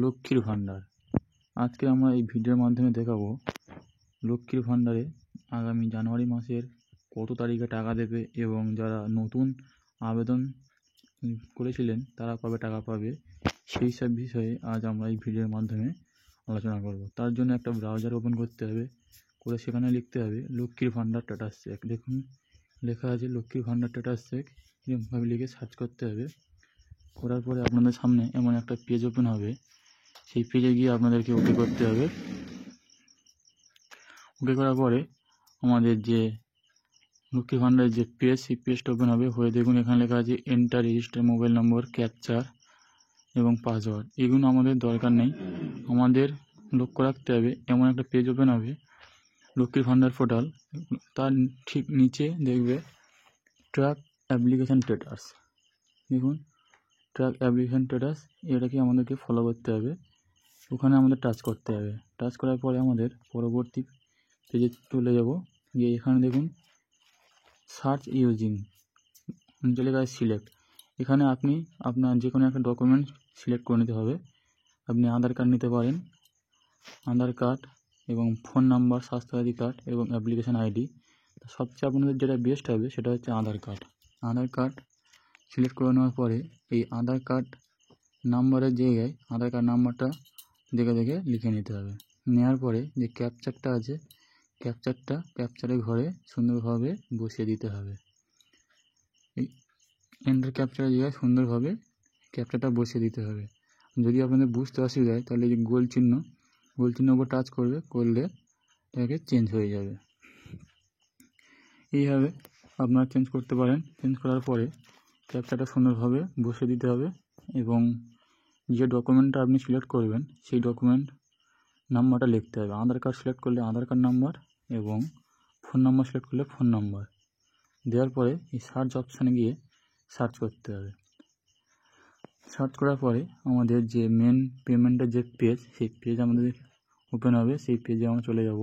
লক্ষ্মীর ভাণ্ডার। আজকে আমরা এই ভিডিওর মাধ্যমে দেখাবো লক্ষ্মীর ভাণ্ডারে আগামী জানুয়ারি মাসের কত তারিখে টাকা দেবে এবং যারা নতুন আবেদন করেছিলেন তারা কবে টাকা পাবে, সেই সব বিষয়ে আজ আমরা এই ভিডিওর মাধ্যমে আলোচনা করব। তার জন্য একটা ব্রাউজার ওপেন করতে হবে, করে সেখানে লিখতে হবে লক্ষ্মীর ভাণ্ডার স্ট্যাটাস চেক। দেখুন লেখা আছে লক্ষ্মীর ভাণ্ডার স্ট্যাটাস চেক, এরকমভাবে লিখে সার্চ করতে হবে। করার পরে আপনাদের সামনে এমন একটা পেজ ওপেন হবে, সেই পেজে গিয়ে আপনাদেরকে ওকে করতে হবে। ওকে করার পরে আমাদের যে লক্ষ্মীর ভাণ্ডারের যে পেজ, সেই পেজটা ওপেন হবে। হয়ে দেখুন এখানে লেখা আছে এন্টার রেজিস্টার মোবাইল নম্বর, ক্যাপচার এবং পাসওয়ার্ড। এগুলো আমাদের দরকার নেই, আমাদের লক্ষ্য রাখতে হবে এমন একটা পেজ ওপেন হবে লক্ষ্মীর ভাণ্ডার পোর্টাল, তার ঠিক নিচে দেখবে ট্র্যাক অ্যাপ্লিকেশান স্ট্যাটাস। দেখুন ট্র্যাক অ্যাপ্লিকেশান স্ট্যাটাস, এটাকে আমাদেরকে ফলো করতে হবে, ওখানে আমাদের টাচ করতে হবে। টাচ করার পরে আমাদের পরবর্তী পেজে চলে যাব। গিয়ে এখানে দেখুন সার্চ ইউজিং চলে গেছে সিলেক্ট। এখানে আপনি আপনার যে কোনো একটা ডকুমেন্ট সিলেক্ট করে নিতে হবে। আপনি আধার কার্ড নিতে পারেন, আধার কার্ড এবং ফোন নাম্বার, স্বাস্থ্যসাথী কার্ড এবং অ্যাপ্লিকেশান আইডি। সবচেয়ে আপনাদের যেটা বেস্ট হবে সেটা হচ্ছে আধার কার্ড। আধার কার্ড সিলেক্ট করে নেওয়ার পরে এই আধার কার্ড নাম্বারের জায়গায় আধার কার্ড নাম্বারটা দেখে দেখে লিখে নিতে হবে। নেওয়ার পরে যে ক্যাপচারটা আছে, ক্যাপচারের ঘরে সুন্দরভাবে বসিয়ে দিতে হবে। এই এন্টার ক্যাপচারের জায়গায় সুন্দরভাবে ক্যাপচারটা বসিয়ে দিতে হবে। যদি আপনাদের বুঝতে অসুবিধা হয় তাহলে এই যে গোল চিহ্ন উপর টাচ করলে এটাকে চেঞ্জ হয়ে যাবে। এইভাবে আপনারা চেঞ্জ করতে পারেন। চেঞ্জ করার পরে ক্যাপচারটা সুন্দরভাবে বসিয়ে দিতে হবে এবং যে ডকুমেন্টটা আপনি সিলেক্ট করবেন সেই ডকুমেন্ট নাম্বারটা লিখতে হবে। আধার কার্ড সিলেক্ট করলে আধার কার্ড নাম্বার এবং ফোন নাম্বার সিলেক্ট করলে ফোন নাম্বার দেওয়ার পরে এই সার্চ অপশানে গিয়ে সার্চ করতে হবে। সার্চ করার পরে আমাদের যে মেন পেমেন্টের যে পেজ, সেই পেজ আমাদের ওপেন হবে। সেই পেজে আমরা চলে যাব।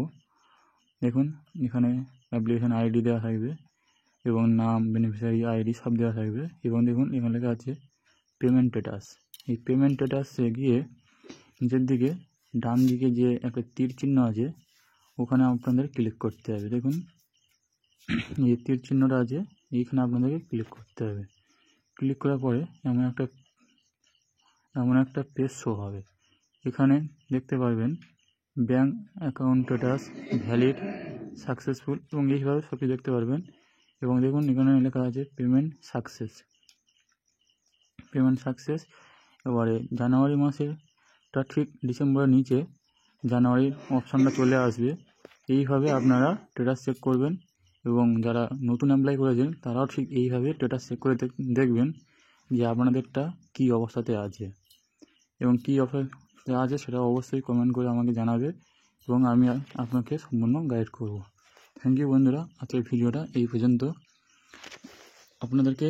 দেখুন এখানে অ্যাপ্লিকেশান আইডি দেওয়া থাকবে এবং নাম, বেনিফিশিয়ারি আইডি সব দেওয়া থাকবে এবং দেখুন এখানে লেখা আছে পেমেন্ট স্ট্যাটাস। এই পেমেন্ট স্ট্যাটাসে গিয়ে নিচের দিকে ডান দিকে যে একটা তীর চিহ্ন আছে ওখানে আপনাদের ক্লিক করতে হবে। দেখুন এই তীর চিহ্নটা আছে, এইখানে আপনাদেরকে ক্লিক করতে হবে। ক্লিক করার পরে এমন একটা পেজ শো হবে। এখানে দেখতে পারবেন bank account status, valid, successful এবং এইভাবে সব কিছু দেখতে পারবেন। এবং দেখুন এখানে লেখা আছে পেমেন্ট সাকসেস। এবারে জানুয়ারি মাসেরটা ঠিক ডিসেম্বরের নিচে জানুয়ারির অপশানটা চলে আসবে। এইভাবে আপনারা স্ট্যাটাস চেক করবেন এবং যারা নতুন অ্যাপ্লাই করেছেন তারাও ঠিক এইভাবে স্ট্যাটাস চেক করে দেখবেন যে আপনাদেরটা কী অবস্থাতে আছে এবং কী অবস্থাতে আছে সেটা অবশ্যই কমেন্ট করে আমাকে জানাবে এবং আমি আপনাকে সম্পূর্ণ গাইড করব। থ্যাংক ইউ বন্ধুরা, আজকের ভিডিওটা এই পর্যন্ত। আপনাদেরকে